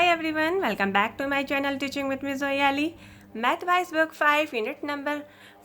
everyone, welcome back to my channel Teaching with Miss Zoe Ali। Math wise book 5 unit number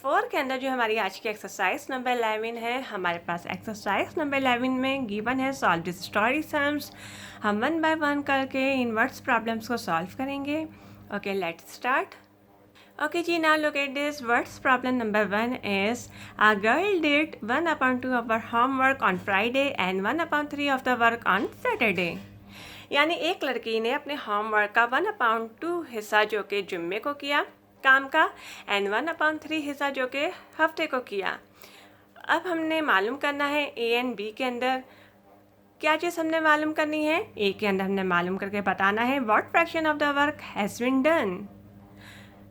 4 के अंदर जो हमारी आज की एक्सरसाइज नंबर 11 है, हमारे पास एक्सरसाइज नंबर 11 में गिवन है सॉल्व दिस स्टोरी सम्स। हम वन बाय वन करके इन वर्ड्स प्रॉब्लम्स को सॉल्व करेंगे। Okay, let's start. Okay ji, now look at this words problem number 1 is a girl did 1/2 of her homework on Friday and 1/3 of the work on Saturday। यानी एक लड़की ने अपने homework का 1/2 हिस्सा जो कि जुम्मे को किया काम का एंड 1/3 हिस्सा जो कि हफ्ते को किया। अब हमने मालूम करना है ए एंड बी के अंदर क्या चीज़ हमने मालूम करनी है। ए के अंदर हमने मालूम करके बताना है what fraction of the work has been done.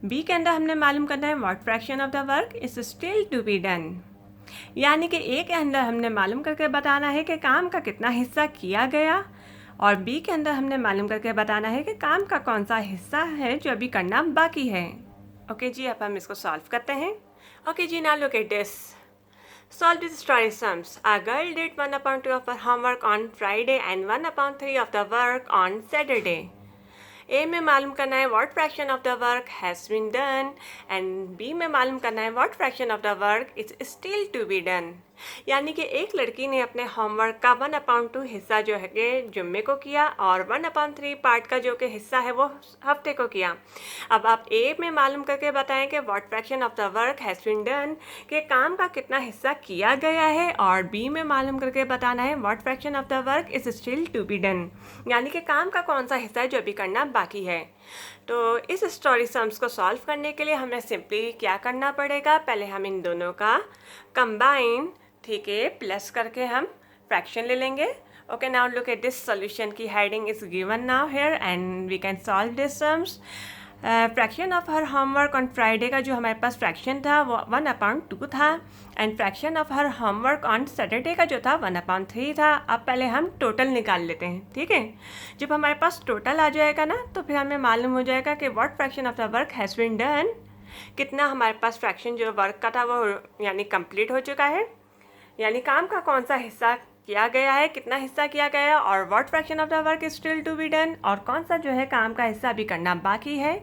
B के अंदर हमने मालूम करना है what fraction of the work is still to be done. यानी कि ए के अंदर हमने मालूम करके बताना है कि काम का कितना हिस्सा किया गया और बी के अंदर हमने मालूम करके बताना है कि काम का कौन सा हिस्सा है जो अभी करना बाकी है। ओके जी, अब हम इसको सॉल्व करते हैं। ओके जी, now look at this. Solve this story sums. A girl did 1/2 of her homework on Friday and 1/3 of the work on Saturday। A में मालूम करना है what fraction of the work has been done and B में मालूम करना है what fraction of the work is still to be done. यानी कि एक लड़की ने अपने होमवर्क का 1/2 हिस्सा जो है कि जुम्मे को किया और 1/3 पार्ट का जो कि हिस्सा है वो हफ्ते को किया। अब आप ए में मालूम करके बताएं कि what fraction of the work has been done कि काम का कितना हिस्सा किया गया है और बी में मालूम करके बताना है what fraction of the work is still to be done, यानी कि काम का कौन सा हिस्सा है जो अभी करना बाकी है। तो इस स्टोरी सम्स को सॉल्व करने के लिए हमें सिंपली क्या करना पड़ेगा, पहले हम इन दोनों का कंबाइन, ठीक है, प्लस करके हम फ्रैक्शन ले लेंगे। Okay, now look at this solution की heading is given now here and we can solve this sums. Fraction of her homework on Friday का जो हमारे पास फ्रैक्शन था वो 1/2 था and fraction of her homework on Saturday का जो था 1/3 था। अब पहले हम टोटल निकाल लेते हैं, ठीक है। जब हमारे पास टोटल आ जाएगा ना तो फिर हमें मालूम हो जाएगा कि what fraction of the work has been done, कितना हमारे पास फ्रैक्शन जो वर्क का था वो यानी कंप्लीट हो चुका है, यानी काम का कौन सा हिस्सा किया गया है, कितना हिस्सा किया गया है और what fraction of the work is still to be done और कौन सा जो है काम का हिस्सा अभी करना बाकी है।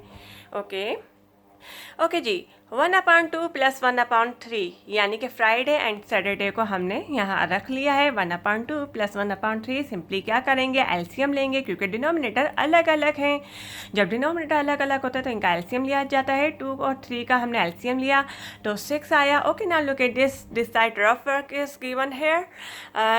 ओके जी, 1/2 + 1/3 यानी कि फ्राइडे एंड सैटरडे को हमने यहाँ रख लिया है। 1/2 + 1/3 सिंपली क्या करेंगे, एलसीएम लेंगे क्योंकि डिनोमिनेटर अलग अलग हैं। जब डिनोमिनेटर अलग अलग होता है तो इनका एलसीएम लिया जाता है। 2 और 3 का हमने एलसीएम लिया तो 6 आया। Okay, now look at this side rough work is given here.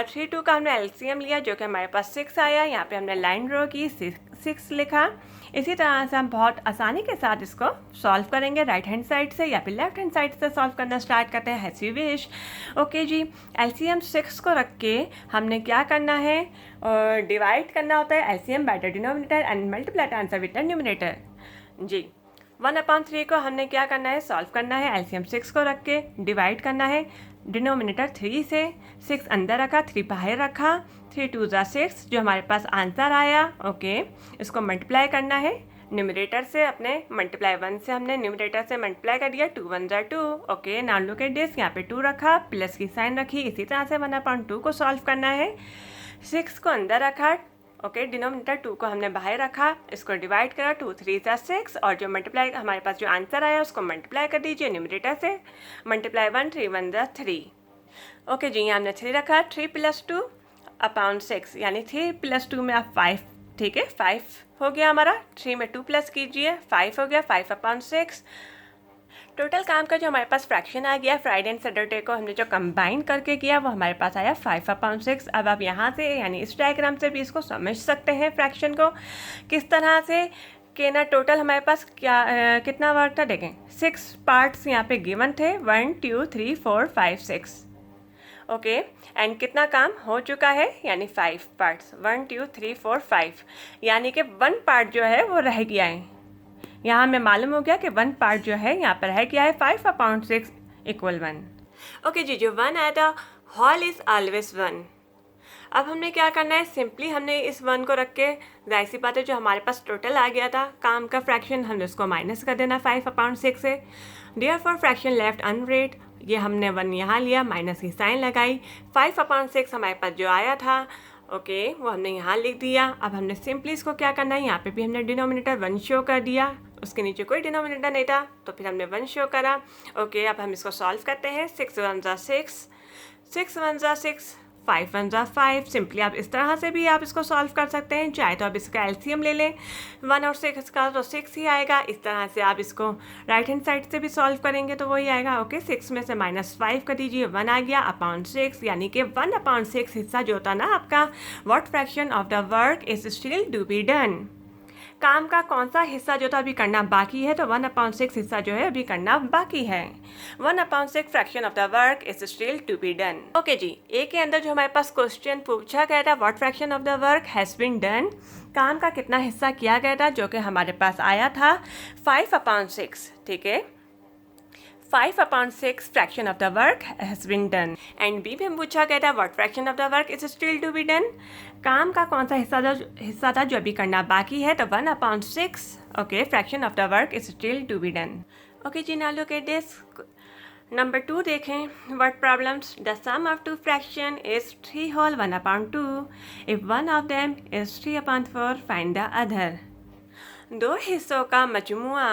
3 2 का हमने एलसीएम लिया जो कि हमारे पास 6 आया। यहाँ पे हमने लाइन ड्रॉ की, 6 लिखा। इसी तरह से हम बहुत आसानी के साथ इसको सॉल्व करेंगे, राइट हैंड साइड से या फिर लेफ्ट हैंड साइड से सॉल्व करना स्टार्ट करते हैं, हैज़ यू विश। ओके जी, एलसीएम 6 को रख के हमने क्या करना है, डिवाइड करना होता है LCM by the denominator and multiply the answer with the numerator. जी, 1/3 को हमने क्या करना है, सॉल्व करना है। एलसीएम 6 को रख के डिवाइड करना है डिनोमिनेटर 3 से। 6 अंदर रखा, 3 बाहर रखा, 3 2 ज़ा 6 जो हमारे पास आंसर आया। ओके, इसको मल्टीप्लाई करना है न्यूमरेटर से, अपने मल्टीप्लाई 1 से हमने न्यूमरेटर से मल्टीप्लाई कर दिया, 2 1 ज़ा 2। Okay, now look at this, यहाँ पे 2 रखा, प्लस की साइन रखी। इसी तरह से 1/2 को सॉल्व करना है। 6 को अंदर रखा, ओके, डिनोमिनेटर 2 को हमने बाहर रखा, इसको डिवाइड करा, 2 3 ज़ा 6 और जो मल्टीप्लाई हमारे पास जो आंसर आया उसको मल्टीप्लाई कर दीजिए न्यूमरेटर से, मल्टीप्लाई 1 3 1 ज़ा 3। ओके जी, यहाँ हमने 3 रखा, 3 + 2/6 यानी 3 + 2 में आप 5, ठीक है, 5 हो गया हमारा। 3 में 2 प्लस कीजिए, 5 हो गया, 5/6। टोटल काम का जो हमारे पास फ्रैक्शन आ गया फ्राइडे एंड सैटरडे को हमने जो कंबाइन करके किया वो हमारे पास आया 5/6। अब आप यहाँ से यानी इस डायग्राम से भी इसको समझ सकते हैं फ्रैक्शन को किस तरह से कि ना टोटल हमारे पास क्या कितना वर्क था, देखें 6 पार्ट्स यहाँ पे गिवन थे, 1 2 3 4 5 6। ओके, एंड कितना काम हो चुका है, यानी 5 पार्ट्स, 1 2 3 4 5, यानी कि 1 पार्ट जो है वो रह गया है। यहाँ हमें मालूम हो गया कि 1 पार्ट जो है यहाँ पर रह गया है, 5/6 = 1। ओके जी, जो 1 आया था, होल इज़ ऑलवेज 1। अब हमने क्या करना है, सिंपली हमने इस 1 को रख के, जाहिर सी बात है जो हमारे पास टोटल आ गया था काम का फ्रैक्शन, हमने उसको माइनस कर देना 5/6 से। देयरफॉर फ्रैक्शन लेफ्ट अनरेड, ये हमने 1 यहाँ लिया, माइनस की साइन लगाई, 5/6 हमारे पास जो आया था ओके, वो हमने यहाँ लिख दिया। अब हमने सिंपली इसको क्या करना है, यहाँ पे भी हमने डिनोमिनेटर 1 शो कर दिया, उसके नीचे कोई डिनोमिनेटर नहीं था तो फिर हमने 1 शो करा। ओके, अब हम इसको सॉल्व करते हैं। 6 1 ज़ा 6, 6 1 ज़ा 6, 5 1 ज़ा 5। सिंपली आप इस तरह से भी आप इसको सॉल्व कर सकते हैं। चाहे तो आप इसका एलसीएम ले लें 1 और 6 का, तो 6 ही आएगा। इस तरह से आप इसको राइट हैंड साइड से भी सॉल्व करेंगे तो वही आएगा। ओके, 6 में से -5 कर दीजिए, 1 आ गया अपॉन 6, यानी कि 1/6 हिस्सा जो होता ना आपका, what fraction of the work is still to be done. काम का कौन सा हिस्सा जो था अभी करना बाकी है, तो 1/6 हिस्सा जो है अभी करना बाकी है। 1/6 fraction of the work is still to be done. Okay जी, ए के अंदर जो हमारे पास क्वेश्चन पूछा गया था, what fraction of the work has been done, काम का कितना हिस्सा किया गया था, जो कि हमारे पास आया था 5/6। ठीक है, 5/6 fraction of the work has been done. And B में पूछा गया था what fraction of the work is still to be done, काम का कौन सा हिस्सा था जो अभी करना बाकी है, तो 1/6। Okay, fraction of the work is still to be done. Okay जी, now look at this. Number 2 देखें, word problems. The sum of two fraction is 3 whole 1/2। If one of them is 3/4, find the other. दो हिस्सों का मजमुआ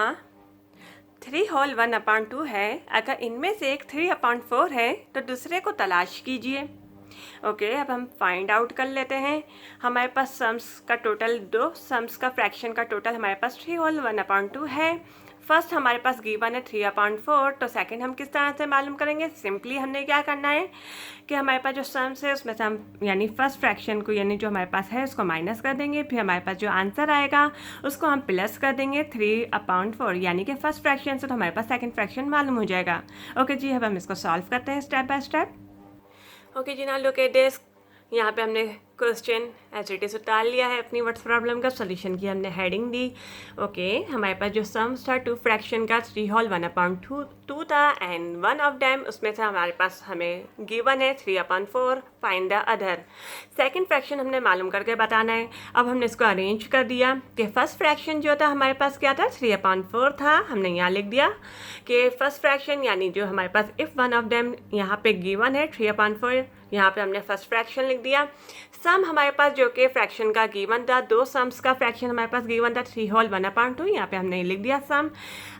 3 whole 1/2 है। अगर इनमें से एक 3/4 है तो दूसरे को तलाश कीजिए। ओके, अब हम फाइंड आउट कर लेते हैं। हमारे पास सम्स का टोटल, दो सम्स का फ्रैक्शन का टोटल हमारे पास 3 होल 1/2 है। फर्स्ट हमारे पास गिवन है 3/4, तो सेकंड हम किस तरह से मालूम करेंगे। सिंपली हमने क्या करना है कि हमारे पास जो सम्स है उसमें से हम यानी फर्स्ट फ्रैक्शन को, यानी जो हमारे पास है उसको माइनस कर देंगे, फिर हमारे पास जो आंसर आएगा उसको हम प्लस कर देंगे 3/4, यानी कि फर्स्ट फ्रैक्शन से तो हमारे पास सेकंड फ्रैक्शन मालूम हो जाएगा। ओके जी, अब हम इसको सॉल्व करते हैं स्टेप बाय स्टेप। ओके जी, नाउ लुक एट दिस। यहाँ पे हमने क्वेश्चन एज इट इज़ उतार लिया है अपनी वर्ड्स प्रॉब्लम का। सोल्यूशन की हमने हेडिंग दी। ओके, हमारे पास जो सम्स था 2 फ्रैक्शन का 3 होल 1/2 था, एंड वन ऑफ डैम उसमें से हमारे पास हमें गिवन है 3/4, find the other. Second fraction हमने मालूम करके बताना है। अब हमने इसको अरेंज कर दिया कि फर्स्ट फ्रैक्शन जो था हमारे पास क्या था, 3/4 था। हमने यहाँ लिख दिया कि फर्स्ट फ्रैक्शन यानी जो हमारे पास इफ़ वन ऑफ डैम यहाँ पे गिवन है 3/4, यहाँ पे हमने फर्स्ट फ्रैक्शन लिख दिया। सम हमारे पास जो कि फ्रैक्शन का गिवन था, दो सम्स का फ्रैक्शन हमारे पास गिवन था 3 होल 1/2, यहाँ पे हमने लिख दिया सम।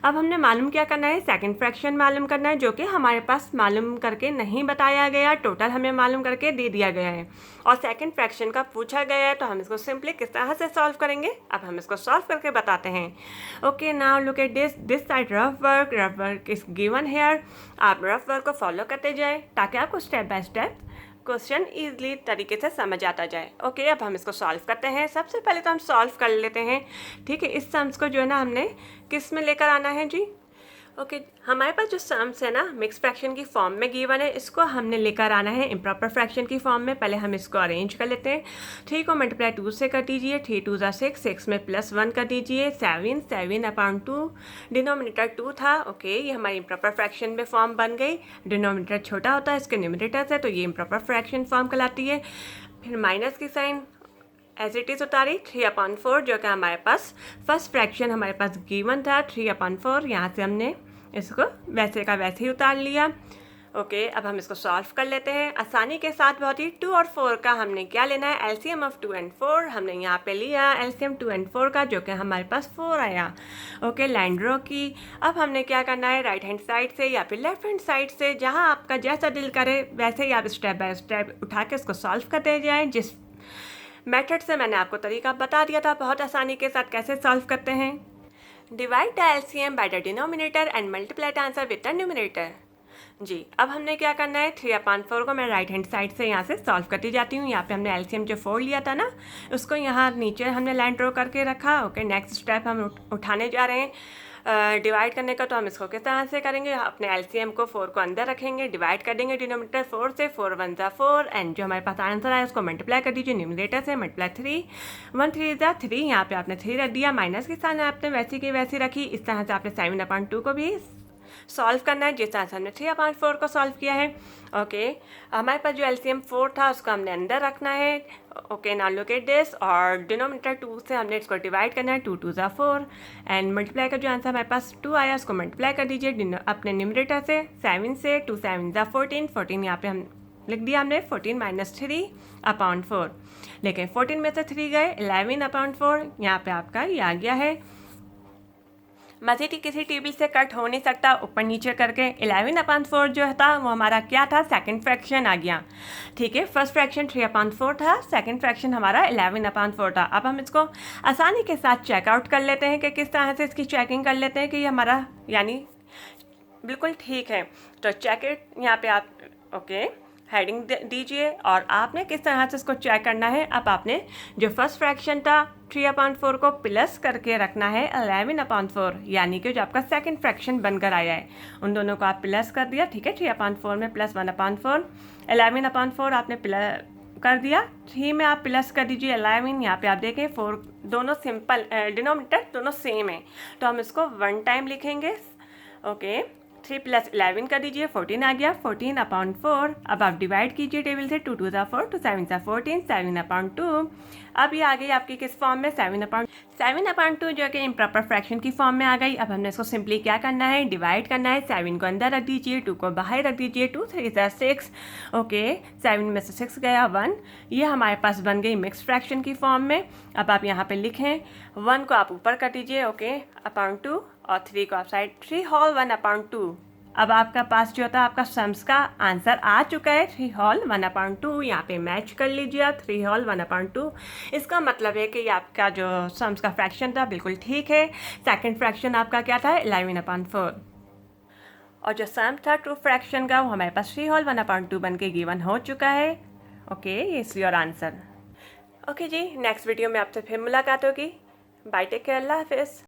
अब हमने मालूम क्या करना है, सेकंड फ्रैक्शन मालूम करना है, जो कि हमारे पास मालूम करके नहीं बताया गया, टोटल हमें मालूम करके दे दिया गया है और सेकंड फ्रैक्शन का पूछा गया है, तो हम इसको सिंपली किस तरह से सॉल्व करेंगे, अब हम इसको सॉल्व करके बताते हैं। Okay, now look at this side rough work is given here. आप रफ वर्क को फॉलो करते जाए ताकि आपको step by step question easily तरीके से समझ आता जाए। ओके, अब हम इसको सॉल्व करते हैं। सबसे पहले तो हम सॉल्व कर लेते हैं। ठीक है, इस सम्स को जो है ना हमने किस में लेकर आना है जी। ओके, हमारे पास जो सम्स है ना मिक्स फ्रैक्शन की फॉर्म में गिवन है, इसको हमने लेकर आना है इम्प्रॉपर फ्रैक्शन की फॉर्म में। पहले हम इसको अरेंज कर लेते हैं। 3 को मल्टीप्लाई 2 से कर दीजिए, 3 2 ज़ा 6, 6 में +1 कर दीजिए, 7/2। डिनोमिनेटर 2 था। ओके, ये हमारी इम्प्रॉपर फ्रैक्शन में फॉर्म बन गई। डिनोमिनेटर छोटा होता है इसके न्यूमरेटर से, तो ये इम्प्रॉपर फ्रैक्शन फॉर्म कहलाती है। फिर माइनस की साइन एज इट इज़ उतारी, 3/4 जो कि हमारे पास फर्स्ट फ्रैक्शन हमारे पास गिवन था 3/4, यहाँ से हमने इसको वैसे का वैसे ही उतार लिया। ओके, अब हम इसको सॉल्व कर लेते हैं आसानी के साथ। बहुत ही 2 और 4 का हमने क्या लेना है, एलसीएम ऑफ 2 and 4 हमने यहाँ पे लिया एलसीएम 2 and 4 का, जो कि हमारे पास 4 आया। ओके, लाइन ड्रॉ की। अब हमने क्या करना है, राइट हैंड साइड से या फिर लेफ्ट हैंड साइड से, जहाँ आपका जैसा दिल करे वैसे ही आप स्टेप बाय स्टेप उठा के इसको सॉल्व करते जाएँ। जिस मेथड से मैंने आपको तरीका बता दिया था बहुत आसानी के साथ कैसे सॉल्व करते हैं। Divide the LCM by the denominator and multiply the answer with the numerator. जी, अब हमने क्या करना है, 3/4 को मैं राइट हैंड साइड से यहाँ से सॉल्व करती जाती हूँ। यहाँ पे हमने एलसीएम जो 4 लिया था ना, उसको यहाँ नीचे हमने लाइन ड्रॉ करके रखा। ओके, नेक्स्ट स्टेप हम उठाने जा रहे हैं डिवाइड करने का। तो हम इसको किस तरह से करेंगे, अपने एलसीएम को 4 को अंदर रखेंगे, डिवाइड कर देंगे डिनोमिनेटर 4 से, 4 1 ज़ा 4, एंड जो हमारे पास आंसर आया उसको मल्टीप्लाई कर दीजिए न्यूमरेटर से, मल्टीप्लाई 3 1 3 ज़ा 3, यहाँ पे आपने 3 रख दिया, माइनस की साइन आपने वैसी की वैसी रखी। इस तरह से आपने 7/2 को भी सॉल्व करना है जिस तरह से हमने 3/4 को सॉल्व किया है। ओके, हमारे पास जो एलसीएम 4 था उसको हमने अंदर रखना है। Okay, now look at this, और डिनोमिनेटर 2 से हमने इसको डिवाइड करना है, 2 2 ज़ा 4, एंड मल्टीप्लाई का जो आंसर हमारे पास 2 आया उसको मल्टीप्लाई कर दीजिए अपने न्यूमरेटर से, 7 से, 2 7 ज़ा 14, 14 यहाँ पे हम लिख दिया हमने 14 माइनस 3 अपॉन 4, लेकिन 14 में से 3 गए, 11 अपॉन 4 यहाँ पे आपका ये आ गया है। मज़ीद ही किसी टेबल से कट हो नहीं सकता ऊपर नीचे करके। 11 अपॉन 4 जो था वो हमारा क्या था, सेकंड फ्रैक्शन आ गया। ठीक है, फर्स्ट फ्रैक्शन 3 अपॉन 4 था, सेकंड फ्रैक्शन हमारा 11 अपॉन 4 था। अब हम इसको आसानी के साथ चेकआउट कर लेते हैं कि किस तरह से इसकी चेकिंग कर लेते हैं कि ये हमारा यानी बिल्कुल ठीक है। तो चेक इट, यहाँ पे आप ओके हेडिंग दीजिए और आपने किस तरह से इसको चेक करना है। अब आपने जो फर्स्ट फ्रैक्शन था 3/4 को प्लस करके रखना है 11/4, यानी कि जो आपका सेकंड फ्रैक्शन बनकर आया है उन दोनों को आप प्लस कर दिया। ठीक है, 3/4 में प्लस 1/4, 11/4 आपने प्लस कर दिया, 3 में आप प्लस कर दीजिए 11। यहाँ पे आप देखें 4 दोनों सिंपल डिनोमिनेटर दोनों सेम है, तो हम इसको 1 टाइम लिखेंगे। ओके, 3 + 11 कर दीजिए, 14 आ गया, 14/4। अब आप डिवाइड कीजिए टेबल से, 2 2 4, 2 7 14, 7/2। अब ये आ गई आपकी किस फॉर्म में, 7/2 जो कि इम्प्रॉपर फ्रैक्शन की फॉर्म में आ गई। अब हमने इसको सिंपली क्या करना है, डिवाइड करना है। 7 को अंदर रख दीजिए, 2 को बाहर रख दीजिए, 2 3 6। ओके, 7 में से 6 गया 1, ये हमारे पास बन गई मिक्स फ्रैक्शन की फॉर्म में। अब आप यहाँ पे लिखें, 1 को आप ऊपर कर दीजिए, ओके, अपॉन 2, और 3 को आप साइड, 3 होल 1/2। अब आपका पास जो था आपका सम्स का आंसर आ चुका है, 3 होल 1/2। यहाँ पे मैच कर लीजिए आप, 3 होल 1/2। इसका मतलब है कि ये आपका जो सम्स का फ्रैक्शन था बिल्कुल ठीक है। सेकंड फ्रैक्शन आपका क्या था, 11/4, और जो सम था ट्रू फ्रैक्शन का वो हमारे पास 3 होल 1/2 बन के गिवन हो चुका है। ओके, ये इज योर आंसर। ओके जी, नेक्स्ट वीडियो में आपसे फिर मुलाकात होगी। बाय, टेक केयर, अल्लाह हाफिज़।